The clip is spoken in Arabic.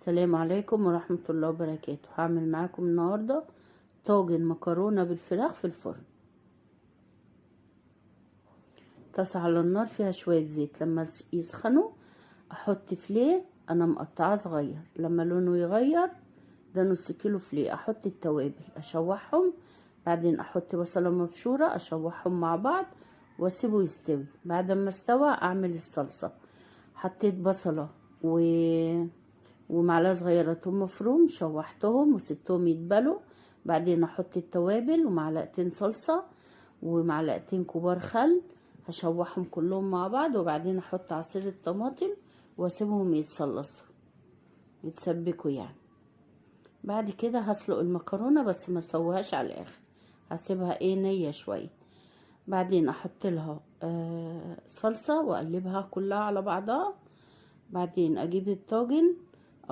السلام عليكم ورحمة الله وبركاته. هعمل معاكم النهاردة طاجن مكرونة بالفراخ في الفرن. طاسة على النار فيها شوية زيت، لما يسخنوا احط فليه انا مقطعاه صغير، لما لونه يغير ده نص كيلو فليه احط التوابل اشوحهم، بعدين احط بصلة مبشورة اشوحهم مع بعض واسيبه يستوي. بعد ما استوى اعمل الصلصة. حطيت بصلة ومعلقه صغيره توم مفروم، شوحتهم وسبتهم يتبلوا. بعدين احط التوابل ومعلقتين صلصه ومعلقتين كبار خل، هشوحهم كلهم مع بعض. وبعدين احط عصير الطماطم واسيبهم يتصلصوا يتسبكوا يعني. بعد كده هسلق المكرونه بس ما اسويهاش على الاخر، هسيبها نيه شويه. بعدين احط لها صلصه واقلبها كلها على بعضها. بعدين اجيب الطاجن